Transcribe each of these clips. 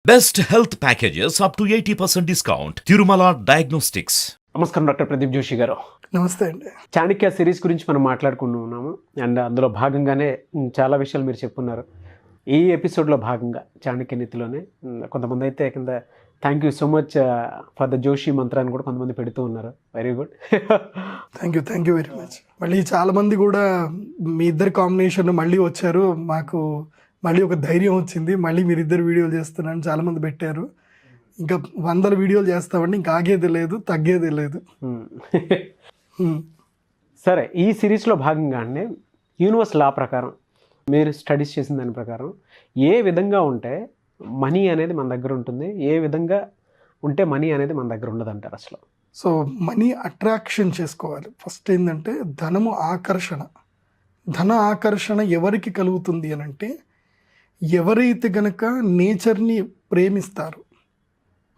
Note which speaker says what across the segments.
Speaker 1: Best health packages up to 80% discount. Tirumala Diagnostics.
Speaker 2: నమస్కారం doctor Pradeep Joshi గారు.
Speaker 3: నమస్తే అండి.
Speaker 2: చాణక్య సిరీస్ గురించి మనం మాట్లాడుకుంటున్నాము అండ్ అందులో భాగంగానే చాలా విషయాలు మీరు చెప్పున్నారు. ఈ ఎపిసోడ్లో భాగంగా చాణక్య నీతిలోనే కొంతమంది అయితే కింద thank you so much for the Joshi మంత్రాన్ని కూడా కొంతమంది పెడుతూ ఉన్నారు. Very good.
Speaker 3: Thank you very much. మళ్ళీ చాలామంది కూడా మీ ఇద్దరు కాంబినేషన్ మళ్ళీ వచ్చారు, మాకు మళ్ళీ ఒక ధైర్యం వచ్చింది, మళ్ళీ మీరిద్దరు వీడియోలు చేస్తున్నారని చాలామంది పెట్టారు. ఇంకా 100 వీడియోలు చేస్తామండి, ఇంకా ఆగేది లేదు, తగ్గేది లేదు.
Speaker 2: సరే, ఈ సిరీస్లో భాగంగా అండి యూనివర్స్ లా ప్రకారం మీరు స్టడీస్ చేసిన దాని ప్రకారం ఏ విధంగా ఉంటే మనీ అనేది మన దగ్గర ఉంటుంది, ఏ విధంగా ఉంటే మనీ అనేది మన దగ్గర ఉండదు అంటారు అసలు?
Speaker 3: సో మనీ అట్రాక్షన్ చేసుకోవాలి. ఫస్ట్ ఏంటంటే ధనము ఆకర్షణ. ధన ఆకర్షణ ఎవరికి కలుగుతుంది అని అంటే ఎవరైతే గనక నేచర్ని ప్రేమిస్తారో,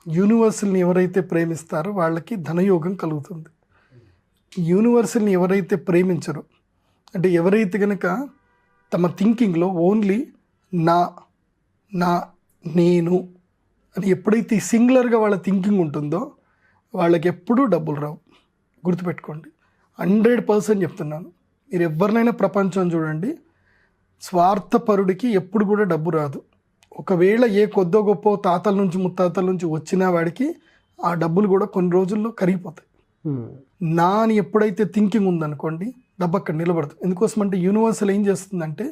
Speaker 3: యూనివర్సల్ని ఎవరైతే ప్రేమిస్తారో వాళ్ళకి ధనయోగం కలుగుతుంది. యూనివర్సల్ని ఎవరైతే ప్రేమించరో, అంటే ఎవరైతే గనక తమ థింకింగ్లో ఓన్లీ నా నా నేను అని ఎప్పుడైతే సింగులర్గా వాళ్ళ థింకింగ్ ఉంటుందో వాళ్ళకి ఎప్పుడూ డబ్బులు రావు. గుర్తుపెట్టుకోండి, 100% చెప్తున్నాను. మీరు ఎవరినైనా ప్రపంచం చూడండి, స్వార్థపరుడికి ఎప్పుడు కూడా డబ్బు రాదు. ఒకవేళ ఏ కొద్దో గొప్ప తాతల నుంచి ముత్తాతల నుంచి వచ్చినా వాడికి ఆ డబ్బులు కూడా కొన్ని రోజుల్లో కరిగిపోతాయి. నా అని ఎప్పుడైతే థింకింగ్ ఉందనుకోండి, డబ్బు అక్కడ నిలబడదు. ఎందుకోసం అంటే యూనివర్సల్ ఏం చేస్తుందంటే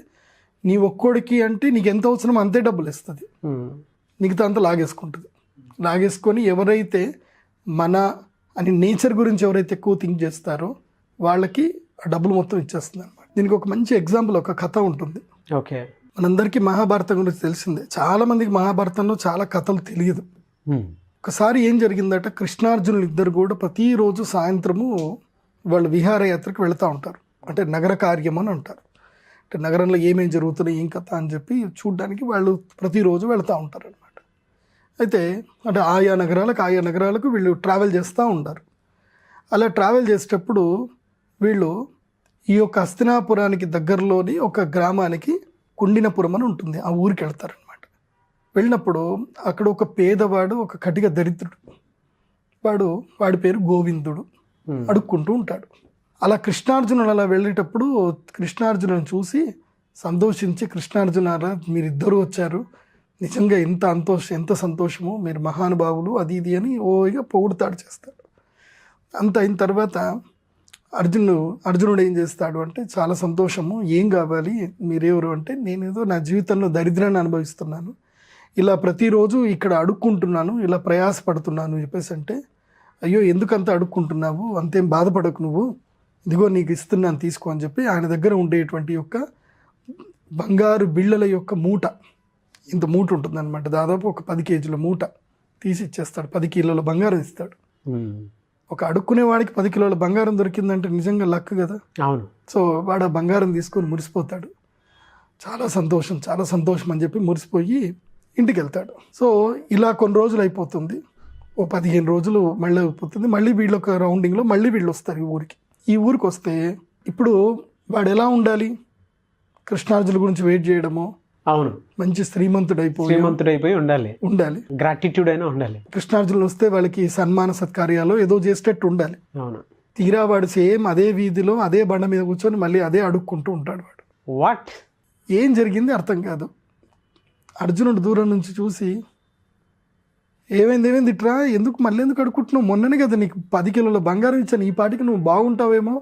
Speaker 3: నీ ఒక్కోడికి అంటే నీకు ఎంత అవసరమో అంతే డబ్బులు ఇస్తుంది, మిగతా అంతా లాగేసుకుంటుంది. లాగేసుకొని ఎవరైతే మన అని నేచర్ గురించి ఎవరైతే ఎక్కువ థింక్ చేస్తారో వాళ్ళకి ఆ డబ్బులు మొత్తం ఇచ్చేస్తుంది అనమాట. దీనికి ఒక మంచి ఎగ్జాంపుల్, ఒక కథ ఉంటుంది.
Speaker 2: ఓకే,
Speaker 3: మనందరికీ మహాభారతం గురించి తెలిసిందే. చాలామందికి మహాభారతంలో చాలా కథలు తెలియదు. ఒకసారి ఏం జరిగిందట, కృష్ణార్జునులు ఇద్దరు కూడా ప్రతిరోజు సాయంత్రము వాళ్ళు విహారయాత్రకు వెళుతూ ఉంటారు. అంటే నగర కార్యం అని అంటారు. అంటే నగరంలో ఏమేమి జరుగుతున్నాయి, ఏం కథ అని చెప్పి చూడడానికి వాళ్ళు ప్రతిరోజు వెళుతూ ఉంటారు అనమాట. అయితే అంటే ఆయా నగరాలకు వీళ్ళు ట్రావెల్ చేస్తూ ఉంటారు. అలా ట్రావెల్ చేసేటప్పుడు వీళ్ళు ఈ యొక్క హస్తినాపురానికి దగ్గరలోని ఒక గ్రామానికి కుండినపురం అని ఉంటుంది, ఆ ఊరికి వెళ్తారనమాట. వెళ్ళినప్పుడు అక్కడ ఒక పేదవాడు, ఒక కటిక దరిద్రుడు, వాడి పేరు గోవిందుడు, అడుక్కుంటూ ఉంటాడు. అలా కృష్ణార్జునులు అలా వెళ్ళేటప్పుడు కృష్ణార్జునుని చూసి సంతోషించి, కృష్ణార్జునారా మీరిద్దరూ వచ్చారు, నిజంగా ఎంత సంతోషము, మీరు మహానుభావులు, అది ఇది అని ఓగా పొగుడుతాడు, చేస్తాడు. అంత అయిన తర్వాత అర్జునుడు ఏం చేస్తాడు అంటే, చాలా సంతోషము, ఏం కావాలి, మీరెవరు అంటే, నేనేదో నా జీవితంలో దరిద్రాన్ని అనుభవిస్తున్నాను, ఇలా ప్రతిరోజు ఇక్కడ అడుక్కుంటున్నాను, ఇలా ప్రయాసపడుతున్నాను చెప్పేసి అంటే, అయ్యో ఎందుకంత అడుక్కుంటున్నావు, అంతేం బాధపడకు నువ్వు, ఇదిగో నీకు ఇస్తున్నాను తీసుకో అని చెప్పి ఆయన దగ్గర ఉండేటువంటి యొక్క బంగారు బిళ్ళల యొక్క మూట, ఇంత మూట ఉంటుందన్నమాట, దాదాపు ఒక 10 కేజీల మూట తీసి ఇచ్చేస్తాడు. 10 కిలోల బంగారం ఇస్తాడు. ఒక అడుక్కునే వాడికి 10 కిలోల బంగారం దొరికిందంటే నిజంగా లక్ కదా.
Speaker 2: అవును. సో
Speaker 3: వాడు ఆ బంగారం తీసుకొని మురిసిపోతాడు. చాలా సంతోషం అని చెప్పి మురిసిపోయి ఇంటికి వెళ్తాడు. సో ఇలా కొన్ని రోజులు అయిపోతుంది, ఓ 15 రోజులు మళ్ళీ అయిపోతుంది. మళ్ళీ వీళ్ళు ఒక రౌండింగ్లో మళ్ళీ వీళ్ళు వస్తారు ఈ ఊరికి వస్తే ఇప్పుడు వాడు ఎలా ఉండాలి, కృష్ణార్జునుల గురించి వెయిట్ చేయడము,
Speaker 2: అవును,
Speaker 3: మంచి శ్రీమంతుడైపోయి ఉండాలి,
Speaker 2: గ్రాటిట్యూడ్ అయినా ఉండాలి.
Speaker 3: కృష్ణార్జునులు వస్తే వాళ్ళకి సన్మాన సత్కార్యాలు ఏదో చేసేటట్టు ఉండాలి.
Speaker 2: అవును.
Speaker 3: తీరా వాడు సేమ్ అదే వీధిలో అదే బండ మీద కూర్చొని మళ్ళీ అదే అడుక్కుంటూ ఉంటాడు.
Speaker 2: వాట్
Speaker 3: ఏం జరిగింది అర్థం కాదు. అర్జునుడు దూరం నుంచి చూసి, ఏమైంది ఇట్రా, మళ్ళీ ఎందుకు అడుక్కుంటున్నావు, మొన్ననే కదా నీకు 10 కిలోల బంగారం ఇచ్చాను, ఈ పాటికి నువ్వు బాగుంటావేమో,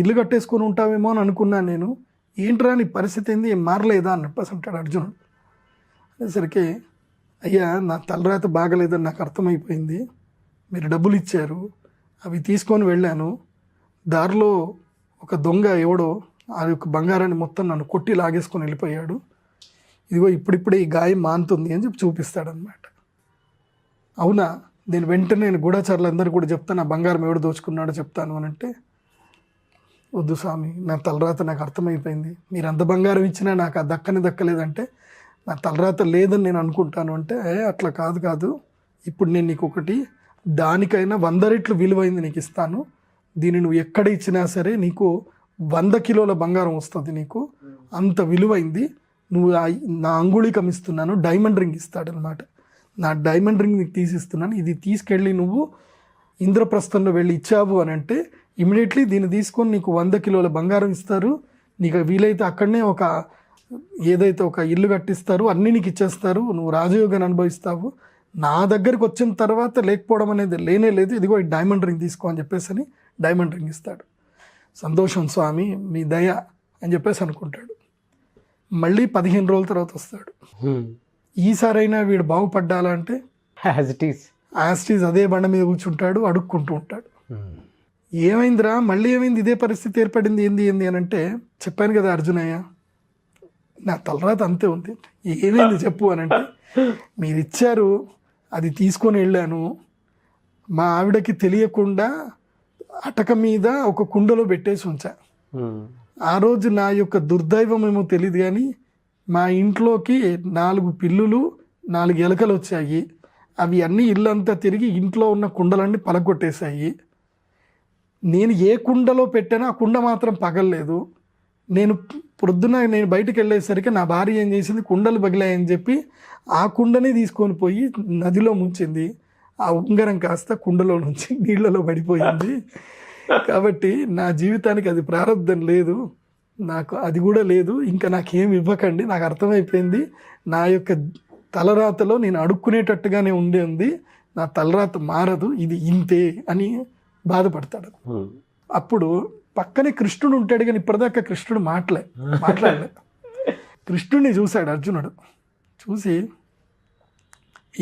Speaker 3: ఇల్లు కట్టేసుకొని ఉంటావేమో అని అనుకున్నాను నేను, ఏంట్రా నీ పరిస్థితి ఏంది, ఏం మారలేదా అని చెప్పేసి అంటాడు అర్జునుడు. అనేసరికి, అయ్యా నా తలరాత బాగలేదని నాకు అర్థమైపోయింది, మీరు డబ్బులు ఇచ్చారు, అవి తీసుకొని వెళ్ళాను, దారిలో ఒక దొంగ ఎవడో ఆ యొక్క బంగారాన్ని మొత్తం నన్ను కొట్టి లాగేసుకొని వెళ్ళిపోయాడు, ఇదిగో ఇప్పుడిప్పుడే ఈ గాయం మానుతుంది అని చెప్పి చూపిస్తాడనమాట. అవునా, నేను వెంటనే గూఢచారులందరూ కూడా చెప్తాను, ఆ బంగారం ఎవడు దోచుకున్నాడో చెప్తాను అని అంటే, వద్దు స్వామి, నా తలరాత నాకు అర్థమైపోయింది, మీరు అంత బంగారం ఇచ్చినా నాకు ఆ దక్కలేదంటే నా తలరాత లేదని నేను అనుకుంటాను అంటే, అట్లా కాదు, ఇప్పుడు నేను నీకు ఒకటి దానికైనా 100 రెట్లు విలువైంది నీకు ఇస్తాను, దీన్ని నువ్వు ఎక్కడ ఇచ్చినా సరే నీకు 100 కిలోల బంగారం వస్తుంది, నీకు అంత విలువైంది, నువ్వు నా అంగుళీకం ఇస్తున్నాను, డైమండ్ రింగ్ ఇస్తాడనమాట. నా డైమండ్ రింగ్ నీకు తీసిస్తున్నాను, ఇది తీసుకెళ్ళి నువ్వు ఇంద్రప్రస్థంలో వెళ్ళి ఇచ్చావు అని అంటే ఇమీడియట్లీ దీన్ని తీసుకొని నీకు 100 కిలోల బంగారం ఇస్తారు, నీకు వీలైతే అక్కడనే ఏదైతే ఒక ఇల్లు కట్టిస్తారు, అన్నీ నీకు ఇచ్చేస్తారు, నువ్వు రాజయోగాన్ని అనుభవిస్తావు. నా దగ్గరికి వచ్చిన తర్వాత లేకపోవడం అనేది లేనే లేదు, ఇదిగో ఈ డైమండ్ రింగ్ తీసుకో అని చెప్పేసి అని డైమండ్ రింగ్ ఇస్తాడు. సంతోషం స్వామి, మీ దయ అని చెప్పేసి అనుకుంటాడు. మళ్ళీ 15 రోజుల తర్వాత వస్తాడు. ఈసారైనా వీడు బాగుపడ్డాలంటే యాస్టీస్ అదే బండ మీద కూర్చుంటాడు, అడుక్కుంటూ ఉంటాడు. ఏమైందిరా, మళ్ళీ ఏమైంది, ఇదే పరిస్థితి ఏర్పడింది, ఏంది అని అంటే, చెప్పాను కదా అర్జునయ్య, నా తలరాత అంతే ఉంది, ఏమైంది చెప్పు అని అంటే, మీరు ఇచ్చారు, అది తీసుకొని వెళ్ళాను, మా ఆవిడకి తెలియకుండా అటక మీద ఒక కుండలో పెట్టేసి ఉంచా. ఆ రోజు నా యొక్క దుర్దైవం ఏమో తెలియదు కానీ మా ఇంట్లోకి 4 పిల్లులు 4 ఎలకలు వచ్చాయి. అవి అన్నీ ఇల్లంతా తిరిగి ఇంట్లో ఉన్న కుండలన్నీ పలగొట్టేశాయి. నేను ఏ కుండలో పెట్టానో ఆ కుండ మాత్రం పగలలేదు. పొద్దున్న నేను బయటకు వెళ్ళేసరికి నా భార్య ఏం చేసింది, కుండలు పగిలాయని చెప్పి ఆ కుండని తీసుకొని పోయి నదిలో ముంచింది. ఆ ఉంగరం కాస్త కుండలో నుంచి నీళ్ళలో పడిపోయింది. కాబట్టి నా జీవితానికి అది ప్రారంధం లేదు, నాకు అది కూడా లేదు, ఇంకా నాకేం ఇవ్వకండి, నాకు అర్థమైపోయింది, నా యొక్క తలరాతలో నేను అడుక్కునేటట్టుగానే ఉంది, నా తలరాత మారదు, ఇది ఇంతే అని బాధపడతాడు. అప్పుడు పక్కనే కృష్ణుడు ఉంటాడు కానీ ఇప్పటిదాకా కృష్ణుడు మాట్లాడలే. కృష్ణుడిని చూశాడు అర్జునుడు. చూసి,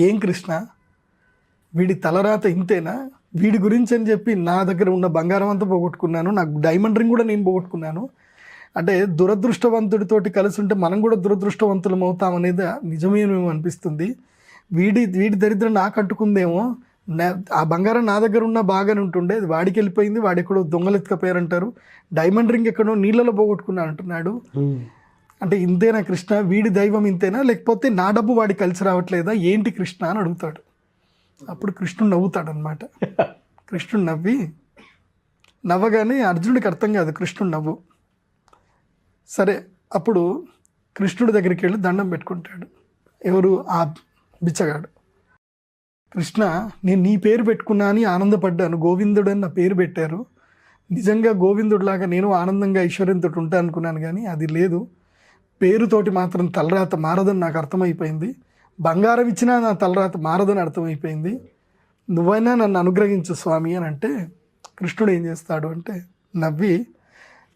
Speaker 3: ఏం కృష్ణ, వీడి తలరాత ఇంతేనా, వీడి గురించి అని చెప్పి నా దగ్గర ఉన్న బంగారం అంతా పోగొట్టుకున్నాను, నాకు డైమండ్ రింగ్ కూడా నేను పోగొట్టుకున్నాను, అంటే దురదృష్టవంతుడితోటి కలిసి ఉంటే మనం కూడా దురదృష్టవంతులం అవుతాం అనేది నిజమేమో అనిపిస్తుంది. వీడి దరిద్రం నాకు అంటుకుందేమో, ఆ బంగారం నా దగ్గర ఉన్న బాగానే ఉంటుండే, అది వాడికి వెళ్ళిపోయింది, వాడు ఎక్కడో దొంగలు ఎత్తుకపోయారంటారు, డైమండ్ రింగ్ ఎక్కడో నీళ్ళలో పోగొట్టుకున్నా అంటున్నాడు. అంటే ఇంతేనా కృష్ణ, వీడి దైవం ఇంతేనా, లేకపోతే నా డబ్బు వాడికి కలిసి రావట్లేదా, ఏంటి కృష్ణ అని అడుగుతాడు. అప్పుడు కృష్ణుడు నవ్వుతాడు అనమాట. కృష్ణుడు నవ్వగానే అర్జునుడికి అర్థం కాదు కృష్ణుడు నవ్వు. సరే, అప్పుడు కృష్ణుడి దగ్గరికి వెళ్ళి దండం పెట్టుకుంటాడు. ఎవరు, ఆ బిచ్చగాడు. కృష్ణ, నేను నీ పేరు పెట్టుకున్నా అని ఆనందపడ్డాను, గోవిందుడు అని నా పేరు పెట్టారు, నిజంగా గోవిందుడిలాగా నేను ఆనందంగా ఐశ్వర్యంతో ఉంటాను అనుకున్నాను, కానీ అది లేదు, పేరుతోటి మాత్రం తలరాత మారదని నాకు అర్థమైపోయింది, బంగారం ఇచ్చినా నా తలరాత మారదని అర్థమైపోయింది, నువ్వైనా నన్ను అనుగ్రహించు స్వామి అని అంటే, కృష్ణుడు ఏం చేస్తాడు అంటే నవ్వి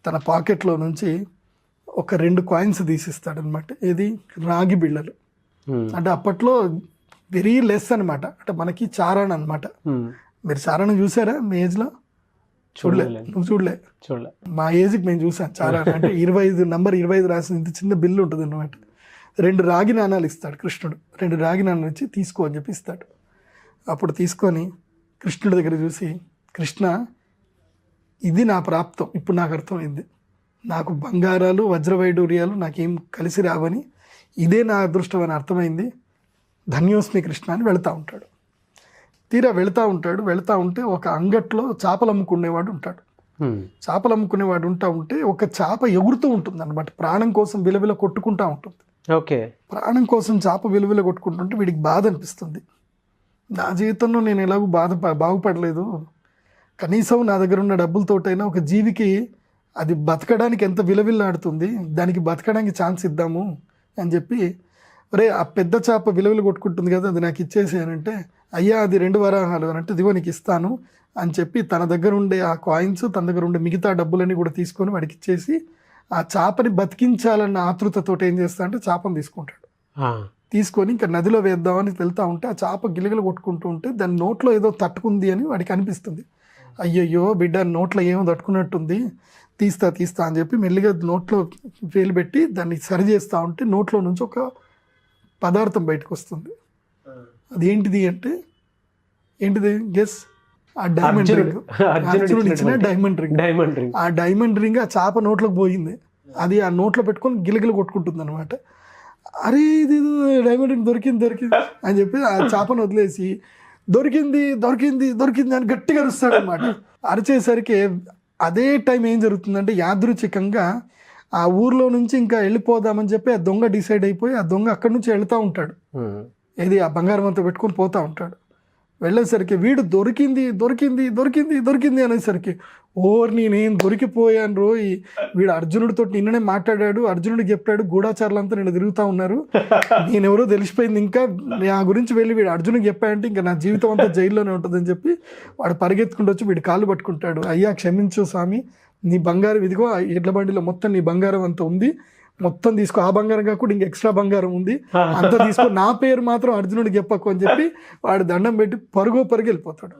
Speaker 3: తన పాకెట్లో నుంచి ఒక 2 కాయిన్స్ తీసిస్తాడు అనమాట. ఏది, రాగి బిళ్ళలు. అంటే అప్పట్లో వెరీ లెస్ అనమాట, అంటే మనకి చారణ అనమాట. మీరు చారణ చూసారా మీ ఏజ్లో? చూడలే, నువ్వు చూడలే. మా ఏజ్కి మేము చూసాం చారణ. అంటే 25 నంబర్ 25 రాసిన ఇంత చిన్న బిల్లు ఉంటుంది అనమాట. 2 రాగి నాణాలు ఇస్తాడు కృష్ణుడు. 2 రాగి నాణాలు ఇచ్చి తీసుకో అని చెప్పి ఇస్తాడు. అప్పుడు తీసుకొని కృష్ణుడి దగ్గర చూసి, కృష్ణ, ఇది నా ప్రాప్తం, ఇప్పుడు నాకు అర్థమైంది, నాకు బంగారాలు వజ్రవైడూర్యాలు నాకేం కలిసి రావని, ఇదే నా అదృష్టం అని అర్థమైంది, ధన్యోస్మి కృష్ణ అని వెళుతూ ఉంటాడు. తీరా వెళుతూ ఉంటే ఒక అంగట్లో చేపలు అమ్ముకునేవాడు ఉంటాడు. చేపలు అమ్ముకునేవాడు ఉంటే ఒక చేప ఎగురుతూ ఉంటుంది అనమాట, ప్రాణం కోసం విలవిల కొట్టుకుంటూ ఉంటుంది.
Speaker 2: ఓకే,
Speaker 3: ప్రాణం కోసం చేప విలువిల కొట్టుకుంటుంటే వీడికి బాధ అనిపిస్తుంది. నా జీవితంలో నేను ఎలాగూ బాగుపడలేదు, కనీసం నా దగ్గర ఉన్న డబ్బులతోటైనా ఒక జీవికి అది బతకడానికి ఎంత విలవిల్లాడుతుంది, దానికి బతకడానికి ఛాన్స్ ఇద్దాము అని చెప్పి, ఒరే ఆ పెద్ద చేప విలువలు కొట్టుకుంటుంది కదా, అది నాకు ఇచ్చేసానంటే, అయ్యా అది 2 వరాహాలు అని అంటే, ఇదిగో నీకు ఇస్తాను అని చెప్పి తన దగ్గర ఉండే ఆ కాయిన్స్, తన దగ్గర ఉండే మిగతా డబ్బులన్నీ కూడా తీసుకొని వాడికి ఇచ్చేసి, ఆ చేపని బతికించాలన్న ఆతృతతో ఏం చేస్తా అంటే చేపను తీసుకుంటాడు. తీసుకొని ఇంకా నదిలో వేద్దామని వెళ్తూ ఉంటే ఆ చేప గిలగిల కొట్టుకుంటూ ఉంటే దాని నోట్లో ఏదో తట్టుకుంది అని వాడికి అనిపిస్తుంది. అయ్యయ్యో బిడ్డ నోట్లో ఏమో తట్టుకున్నట్టుంది, తీస్తా అని చెప్పి మెల్లిగా నోట్లో వేలు పెట్టి దాన్ని సరి చేస్తూ ఉంటే నోట్లో నుంచి ఒక పదార్థం బయటకు వస్తుంది. అదేంటిది అంటే, ఏంటిది గెస్? ఆ డైమండ్ రింగ్. అర్జునుడు ఇచ్చిన డైమండ్ రింగ్. ఆ డైమండ్ రింగ్ ఆ చేప నోట్లోకి పోయింది. అది ఆ నోట్లో పెట్టుకొని గిలగిల కొట్టుకుంటుంది అనమాట. అరే ఇది డైమండ్ రింగ్ దొరికింది అని చెప్పి ఆ చేపను వదిలేసి దొరికింది అని గట్టిగా అరుస్తాడు అనమాట. అరిచేసరికి అదే టైం ఏం జరుగుతుందంటే, యాదృచ్ఛికంగా ఆ ఊర్లో నుంచి ఇంకా వెళ్ళిపోదామని చెప్పి ఆ దొంగ డిసైడ్ అయిపోయి ఆ దొంగ అక్కడి నుంచి వెళ్తూ ఉంటాడు. ఏది ఆ బంగారం అంతా పెట్టుకొని పోతూ ఉంటాడు. వెళ్ళేసరికి వీడు దొరికింది దొరికింది దొరికింది దొరికింది అనేసరికి ఓర్ని నేను దొరికిపోయాను రోయ్, వీడు అర్జునుడితో నిన్ననే మాట్లాడాడు, అర్జునుడికి చెప్పాడు గూఢాచారులంతా నేను తిరుగుతూ ఉన్నారు, నేనెవరో తెలిసిపోయింది, ఇంకా నా గురించి వెళ్ళి వీడు అర్జునుడికి చెప్పాడంటే ఇంకా నా జీవితం అంతా జైల్లోనే ఉంటుందని చెప్పి వాడు పరిగెత్తుకుంటూ వచ్చి వీడు కాళ్ళు పట్టుకుంటాడు. అయ్యా క్షమించు స్వామి, నీ బంగారం ఇదిగో ఆ ఎడ్ల బండిలో మొత్తం నీ బంగారం అంతా ఉంది, మొత్తం తీసుకో, ఆ బంగారం కాకుండా ఇంక ఎక్స్ట్రా బంగారం ఉంది అంతా తీసుకో, నా పేరు మాత్రం అర్జునుడికి చెప్పకు అని చెప్పి వాడు దండం పెట్టి పరుగు వెళ్ళిపోతాడు.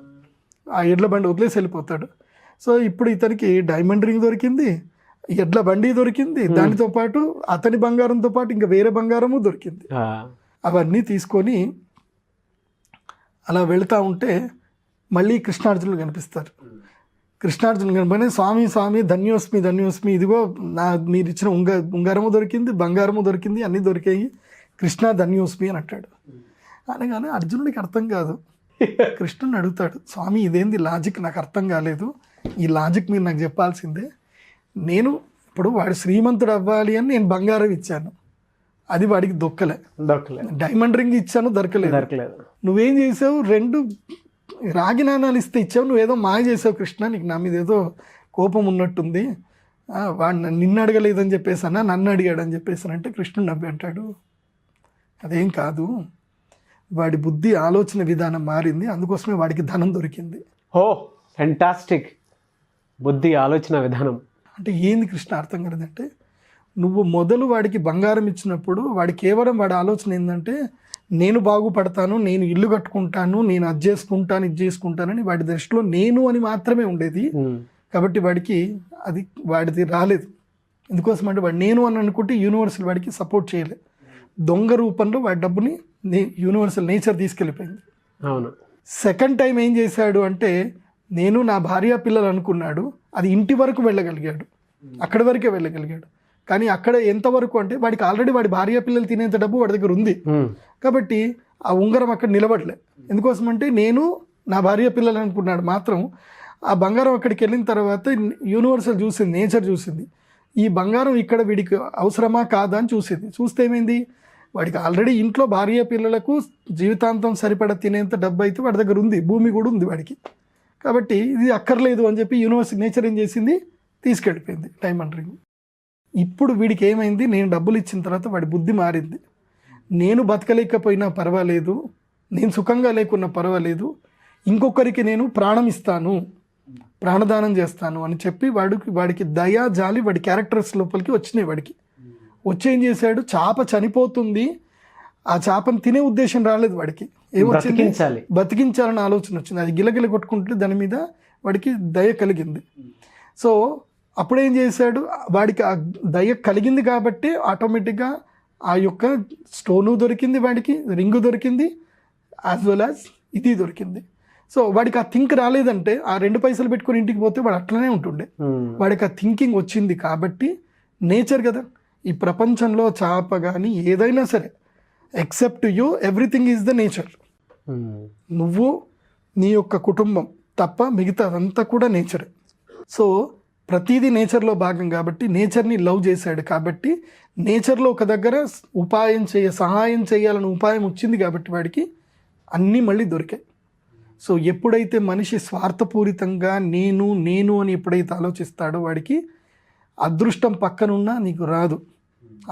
Speaker 3: ఆ ఎడ్ల బండి వదిలేసి వెళ్ళిపోతాడు. సో ఇప్పుడు ఇతనికి డైమండ్ రింగ్ దొరికింది, ఎడ్ల బండి దొరికింది, దానితో పాటు అతని బంగారంతో పాటు ఇంకా వేరే బంగారము దొరికింది. అవన్నీ తీసుకొని అలా వెళుతూ ఉంటే మళ్ళీ కృష్ణార్జునులు కనిపిస్తారు. కృష్ణార్జున కనుపనే స్వామి స్వామి ధన్యోస్మి ధన్యోస్మి, ఇదిగో మీరు ఇచ్చిన ఉంగరము దొరికింది, బంగారము దొరికింది, అన్నీ దొరికాయి, కృష్ణ ధన్యోస్మి అని అంటాడు. అనగానే అర్జునుడికి అర్థం కాదు. కృష్ణుని అడుగుతాడు, స్వామి ఇదేంది లాజిక్, నాకు అర్థం కాలేదు, ఈ లాజిక్ మీరు నాకు చెప్పాల్సిందే. నేను ఇప్పుడు వాడు శ్రీమంతుడు అవ్వాలి అని నేను బంగారం ఇచ్చాను, అది వాడికి దొక్కలే. డైమండ్ రింగ్ ఇచ్చాను, దొరకలేదు. నువ్వేం చేసావు, 2 రాగి నాణాలు ఇస్తే ఇచ్చావు, నువ్వేదో మాయ చేసావు కృష్ణ, నీకు నా మీద ఏదో కోపం ఉన్నట్టుంది, వాడు నిన్ను అడగలేదని చెప్పేసానా, నన్ను అడిగాడని చెప్పేసానంటే కృష్ణుడు నవ్వి అంటాడు, అదేం కాదు, వాడి బుద్ధి ఆలోచన విధానం మారింది, అందుకోసమే వాడికి ధనం దొరికింది.
Speaker 2: ఓ ఫెంటాస్టిక్, బుద్ధి ఆలోచన విధానం
Speaker 3: అంటే ఏంది కృష్ణ అర్థం కలదంటే, నువ్వు మొదలు వాడికి బంగారం ఇచ్చినప్పుడు వాడి కేవలం వాడి ఆలోచన ఏంటంటే నేను బాగుపడతాను, నేను ఇల్లు కట్టుకుంటాను, నేను అది చేసుకుంటాను ఇది చేసుకుంటానని వాడి దృష్టిలో నేను అని మాత్రమే ఉండేది. కాబట్టి వాడికి అది వాడిది రాలేదు. ఎందుకోసం అంటే వాడు నేను అని అనుకుంటే యూనివర్సల్ వాడికి సపోర్ట్ చేయలేదు. దొంగ రూపంలో వాడి డబ్బుని యూనివర్సల్ నేచర్ తీసుకెళ్ళిపోయింది.
Speaker 2: అవును.
Speaker 3: సెకండ్ టైం ఏం చేశాడు అంటే, నేను నా భార్య పిల్లలు అనుకున్నాడు, అది ఇంటి వరకు వెళ్ళగలిగాడు, అక్కడి వరకే వెళ్ళగలిగాడు. కానీ అక్కడ ఎంతవరకు అంటే వాడికి ఆల్రెడీ వాడి భార్య పిల్లలు తినేంత డబ్బు వాడి దగ్గర ఉంది. కాబట్టి ఆ ఉంగరం అక్కడ నిలబడలే. ఎందుకోసం అంటే నేను నా భార్య పిల్లలు అనుకున్నాడు మాత్రం. ఆ బంగారం అక్కడికి వెళ్ళిన తర్వాత యూనివర్సల్ చూసింది, నేచర్ చూసింది, ఈ బంగారం ఇక్కడ వీడికి అవసరమా కాదా అని చూసింది. చూస్తే ఏమైంది, వాడికి ఆల్రెడీ ఇంట్లో భార్య పిల్లలకు జీవితాంతం సరిపడా తినేంత డబ్బు అయితే వాడి దగ్గర ఉంది, భూమి కూడా ఉంది వాడికి. కాబట్టి ఇది అక్కర్లేదు అని చెప్పి యూనివర్సల్ నేచర్ ఏం చేసింది, తీసుకెళ్ళిపోయింది డైమండ్ రింగ్. ఇప్పుడు వీడికి ఏమైంది, నేను డబ్బులు ఇచ్చిన తర్వాత వాడి బుద్ధి మారింది. నేను బతకలేకపోయినా పర్వాలేదు, నేను సుఖంగా లేకున్నా పర్వాలేదు, ఇంకొకరికి నేను ప్రాణం ఇస్తాను, ప్రాణదానం చేస్తాను అని చెప్పి వాడికి దయా జాలి వాడి క్యారెక్టర్స్ లోపలికి వచ్చినాయి. వాడికి వచ్చి ఏం చేశాడు, చేప చనిపోతుంది, ఆ చేపను తినే ఉద్దేశం రాలేదు వాడికి, ఏమొచ్చింది, బతికించాలని ఆలోచన వచ్చింది. అది గిలగిల కొట్టుకుంటే దాని మీద వాడికి దయ కలిగింది. సో అప్పుడేం చేశాడు, వాడికి ఆ దయ కలిగింది కాబట్టి ఆటోమేటిక్గా ఆ యొక్క స్టోను దొరికింది, వాడికి రింగు దొరికింది, యాజ్ వెల్ యాజ్ ఇది దొరికింది. సో వాడికి ఆ థింక్ రాలేదంటే, ఆ 2 పైసలు పెట్టుకుని ఇంటికి పోతే వాడు అట్లనే ఉంటుండే. వాడికి ఆ థింకింగ్ వచ్చింది కాబట్టి, నేచర్ కదా ఈ ప్రపంచంలో, చేప కానీ ఏదైనా సరే, except you everything is the nature. నువ్వు నీ యొక్క కుటుంబం తప్ప మిగతాదంతా కూడా నేచరే. సో ప్రతిదీ నేచర్లో భాగం కాబట్టి, నేచర్ని లవ్ చేశాడు కాబట్టి, నేచర్లో ఒక దగ్గర సహాయం చేయాలని ఉపాయం వచ్చింది కాబట్టి వాడికి అన్నీ మళ్ళీ దొరికాయి. సో ఎప్పుడైతే మనిషి స్వార్థపూరితంగా నేను నేను అని ఎప్పుడైతే ఆలోచిస్తాడో వాడికి అదృష్టం పక్కనున్నా నీకు రాదు.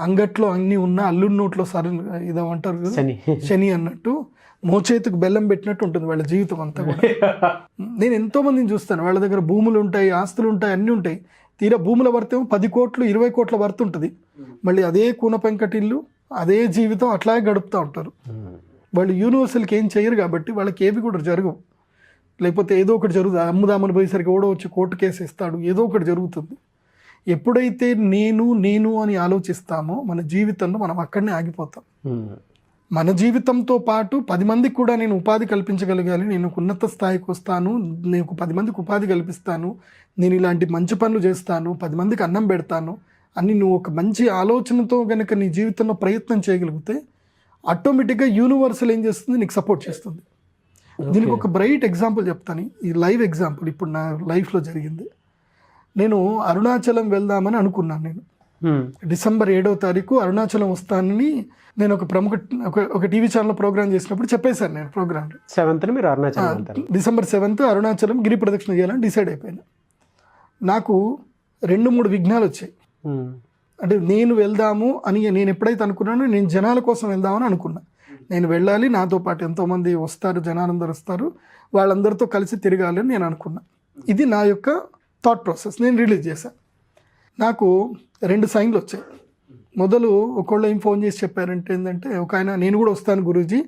Speaker 3: అంగట్లో అన్నీ ఉన్నా అల్లుడి నోట్లో ఇదేమంటారు కదా, శని అన్నట్టు మోచేతికి బెల్లం పెట్టినట్టు ఉంటుంది వాళ్ళ జీవితం అంతా కూడా. నేను ఎంతోమందిని చూస్తాను, వాళ్ళ దగ్గర భూములు ఉంటాయి, ఆస్తులు ఉంటాయి, అన్నీ ఉంటాయి, తీరా భూముల వర్తేమో 10 కోట్లు 20 కోట్ల వర్త్ ఉంటుంది. మళ్ళీ అదే కూన పెంకటిల్లు, అదే జీవితం అట్లాగే గడుపుతూ ఉంటారు. వాళ్ళు యూనివర్సల్కి ఏం చేయరు కాబట్టి వాళ్ళకి ఏవి కూడా జరగవు. లేకపోతే ఏదో ఒకటి జరుగుతుంది, అమ్ముదామని పోయేసరికి కూడా వచ్చి కోర్టు కేసు ఇస్తాడు, ఏదో ఒకటి జరుగుతుంది. ఎప్పుడైతే నేను నేను అని ఆలోచిస్తామో మన జీవితంలో మనం అక్కడనే ఆగిపోతాం. మన జీవితంతో పాటు 10 మందికి కూడా నేను ఉపాధి కల్పించగలగాలి, నేను ఉన్నత స్థాయికి వస్తాను, నేను 10 మందికి ఉపాధి కల్పిస్తాను, నేను ఇలాంటి మంచి పనులు చేస్తాను, 10 మందికి అన్నం పెడతాను అని నువ్వు ఒక మంచి ఆలోచనతో కనుక నీ జీవితంలో ప్రయత్నం చేయగలిగితే ఆటోమేటిక్గా యూనివర్సల్ ఏం చేస్తుంది, నీకు సపోర్ట్ చేస్తుంది. దీనికి ఒక బ్రైట్ ఎగ్జాంపుల్ చెప్తాను, ఈ లైవ్ ఎగ్జాంపుల్ ఇప్పుడు నా లైఫ్లో జరిగింది. నేను అరుణాచలం వెళ్దామని అనుకున్నాను. డిసెంబర్ 7వ తారీఖు అరుణాచలం వస్తానని నేను ఒక ప్రముఖ ఒక టీవీ ఛానల్ ప్రోగ్రామ్ చేసినప్పుడు చెప్పేశాను. నేను ప్రోగ్రామ్
Speaker 2: 7th మీరు అరుణాచలం వెళ్తారు.
Speaker 3: డిసెంబర్ 7th అరుణాచలం గిరి ప్రదక్షిణ చేయాలని డిసైడ్ అయిపోయాను. నాకు 2-3 విఘ్నాలు వచ్చాయి. అంటే నేను వెళ్దాము అని నేను ఎప్పుడైతే అనుకున్నానో, నేను జనాల కోసం వెళ్దామని అనుకున్నా. నేను వెళ్ళాలి, నాతో పాటు ఎంతోమంది వస్తారు, జనాలందరూ వస్తారు, వాళ్ళందరితో కలిసి తిరగాలి అని నేను అనుకున్నా. ఇది నా యొక్క థాట్ ప్రాసెస్. నేను రిలీజ్ చేశాను. నాకు 2 సైన్లు వచ్చాయి. మొదలు ఒకళ్ళు ఏం ఫోన్ చేసి చెప్పారంటే ఏంటంటే, ఒక ఆయన నేను కూడా వస్తాను గురూజీ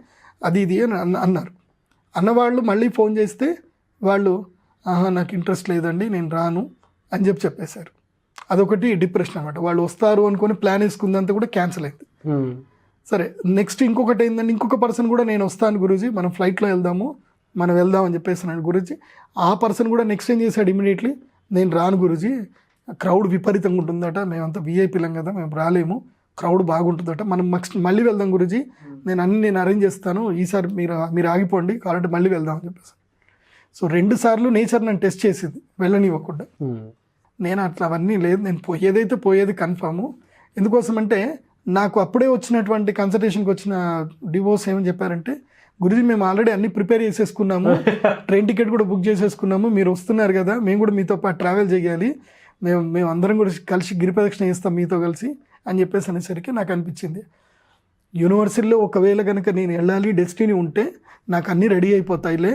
Speaker 3: అది ఇది అని అన్నారు. అన్నవాళ్ళు మళ్ళీ ఫోన్ చేస్తే వాళ్ళు నాకు ఇంట్రెస్ట్ లేదండి, నేను రాను అని చెప్పేశారు. అదొకటి డిప్రెషన్ అనమాట. వాళ్ళు వస్తారు అనుకుని ప్లాన్ వేసుకుందంతా కూడా క్యాన్సిల్ అయింది. సరే, నెక్స్ట్ ఇంకొకటి ఏంటంటే, ఇంకొక పర్సన్ కూడా నేను వస్తాను గురూజీ, మనం ఫ్లైట్లో మనం వెళ్దామని చెప్పేస్తున్నాను గురూజీ. ఆ పర్సన్ కూడా నెక్స్ట్ ఏం చేశాడు, ఇమీడియట్లీ నేను రాను గురూజీ, క్రౌడ్ విపరీతంగా ఉంటుందట, మేమంతా వీఐపీలం కదా, మేము రాలేము, క్రౌడ్ బాగుంటుందట, మనం మళ్ళీ వెళ్దాం గురూజీ, నేను అరేంజ్ చేస్తాను, ఈసారి మీరు ఆగిపోండి, కావాలంటే మళ్ళీ వెళ్దాం అని చెప్పేసి. సో 2 సార్లు నేచర్ నన్ను టెస్ట్ చేసింది వెళ్ళనివ్వకుండా. నేను అట్లా అవన్నీ లేదు, నేను పోయేది కన్ఫాము. ఎందుకోసమంటే నాకు అప్పుడే వచ్చినటువంటి కన్సల్టేషన్కి వచ్చిన డివోర్స్ ఏమని చెప్పారంటే, గురుజీ మేము ఆల్రెడీ అన్ని ప్రిపేర్ చేసేసుకున్నాము, ట్రైన్ టికెట్ కూడా బుక్ చేసేసుకున్నాము, మీరు వస్తున్నారు కదా, మేము కూడా మీతో పాటు ట్రావెల్ చేయాలి, మేము అందరం కూడా కలిసి గిరి ప్రదక్షిణ చేస్తాం మీతో కలిసి అని చెప్పేసి అనేసరికి నాకు అనిపించింది, యూనివర్సిటీలో ఒకవేళ కనుక నేను వెళ్ళాలి డెస్టినీ ఉంటే నాకు అన్నీ రెడీ అయిపోతాయిలే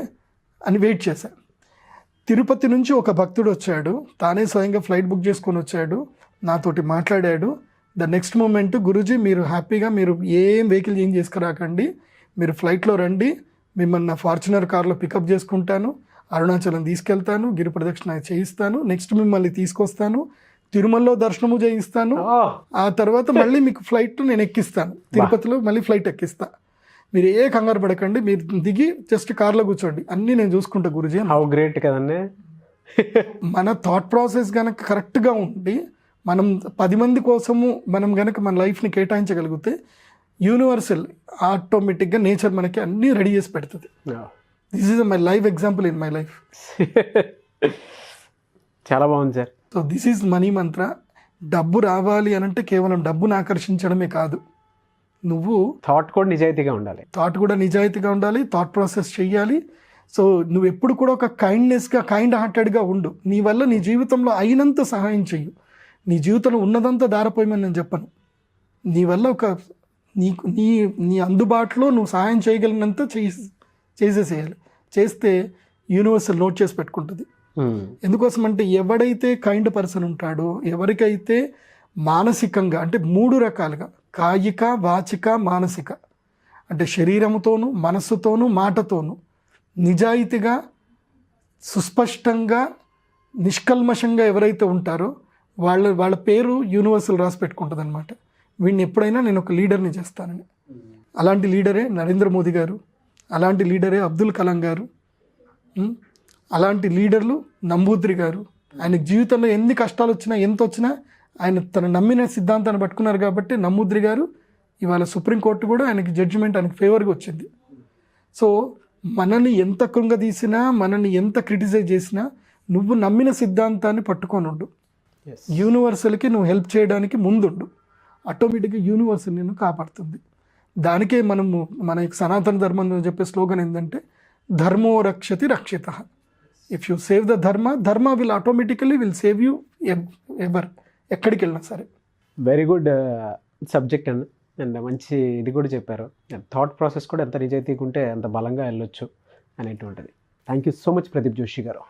Speaker 3: అని వెయిట్ చేశాను. తిరుపతి నుంచి ఒక భక్తుడు వచ్చాడు, తానే స్వయంగా ఫ్లైట్ బుక్ చేసుకొని వచ్చాడు, నాతోటి మాట్లాడాడు. ద నెక్స్ట్ మూమెంట్, గురూజీ మీరు హ్యాపీగా మీరు ఏం వెహికల్ చేంజ్ చేసుకురాకండి, మీరు ఫ్లైట్లో రండి, మిమ్మల్ని నా ఫార్చునర్ కార్లో పికప్ చేసుకుంటాను, అరుణాచలం తీసుకెళ్తాను, గిరి ప్రదక్షిణ చేయిస్తాను, నెక్స్ట్ మిమ్మల్ని తీసుకొస్తాను, తిరుమలలో దర్శనము చేయిస్తాను, ఆ తర్వాత మళ్ళీ మీకు ఫ్లైట్ నేను ఎక్కిస్తాను, తిరుపతిలో మళ్ళీ ఫ్లైట్ ఎక్కిస్తా, మీరు ఏ కంగారు పడకండి, మీరు దిగి జస్ట్ కార్లో కూర్చోండి, అన్నీ నేను చూసుకుంటా గురూజీ.
Speaker 2: హౌ గ్రేట్ కదండి.
Speaker 3: మన థాట్ ప్రాసెస్ కనుక కరెక్ట్గా ఉండి మనం 10 మంది కోసము మనం కనుక మన లైఫ్ని కేటాయించగలిగితే యూనివర్సల్ ఆటోమేటిక్గా నేచర్ మనకి అన్నీ రెడీ చేసి పెడుతుంది. This is my life example in my life.
Speaker 2: చాలా బాగుంది sir.
Speaker 3: So this is money మంత్ర. డబ్బు రావాలి అనంటే కేవలం డబ్బును ఆకర్షించడమే కాదు, నువ్వు
Speaker 2: థాట్ కూడా నిజాయితీగా ఉండాలి, థాట్ ప్రాసెస్ చెయ్యాలి. సో నువ్వు ఎప్పుడు కూడా ఒక కైండ్ హార్టెడ్గా ఉండు. నీ వల్ల నీ జీవితంలో అయినంత సహాయం చెయ్యు. నీ జీవితంలో ఉన్నదంతా దారిపోయమని నేను చెప్పను. నీ వల్ల నీ అందుబాటులో నువ్వు సహాయం చేయగలిగినంత చేసేసేయాలి. చేస్తే యూనివర్సల్ నోట్ చేసి పెట్టుకుంటుంది. ఎందుకోసం అంటే ఎవడైతే కైండ్ పర్సన్ ఉంటాడో, ఎవరికైతే మానసికంగా అంటే 3 రకాలుగా కాయిక, వాచిక, మానసిక అంటే శరీరముతోనూ, మనస్సుతోనూ, మాటతోనూ నిజాయితీగా, సుస్పష్టంగా, నిష్కల్మషంగా ఎవరైతే ఉంటారో వాళ్ళ పేరు యూనివర్సల్ రాసి పెట్టుకుంటుంది అనమాట. వీడిని ఎప్పుడైనా నేను ఒక లీడర్ని చేస్తానని. అలాంటి లీడరే నరేంద్ర మోదీ గారు, అలాంటి లీడరే అబ్దుల్ కలాం గారు, అలాంటి లీడర్లు నంబూద్రి గారు. ఆయనకు జీవితంలో ఎన్ని కష్టాలు వచ్చినా, ఎంత వచ్చినా ఆయన తన నమ్మిన సిద్ధాంతాన్ని పట్టుకున్నారు కాబట్టి నమ్మూద్రి గారు ఇవాళ సుప్రీంకోర్టు కూడా ఆయనకి జడ్జిమెంట్ ఆయనకి ఫేవర్గా వచ్చింది. సో మనల్ని ఎంత కృంగదీసినా, మనల్ని ఎంత క్రిటిసైజ్ చేసినా నువ్వు నమ్మిన సిద్ధాంతాన్ని పట్టుకొని ఉండు. యూనివర్సల్కి నువ్వు హెల్ప్ చేయడానికి ముందుండు. ఆటోమేటిక్గా యూనివర్సల్ నిన్ను కాపాడుతుంది. దానికే మన సనాతన ధర్మంలో చెప్పే స్లోగన్ ఏంటంటే ధర్మో రక్షతి రక్షిత. ఇఫ్ యూ సేవ్ ద ధర్మ will automatically save you ever, ఎక్కడికి వెళ్ళినా సరే. వెరీ గుడ్ సబ్జెక్ట్ అండి. అండ్ మంచి ఇది కూడా చెప్పారు. థాట్ ప్రాసెస్ కూడా ఎంత నిజాయితీగా ఉంటే అంత బలంగా వెళ్ళొచ్చు అనేటువంటిది. Thank you so much Pradeep Joshi గారు.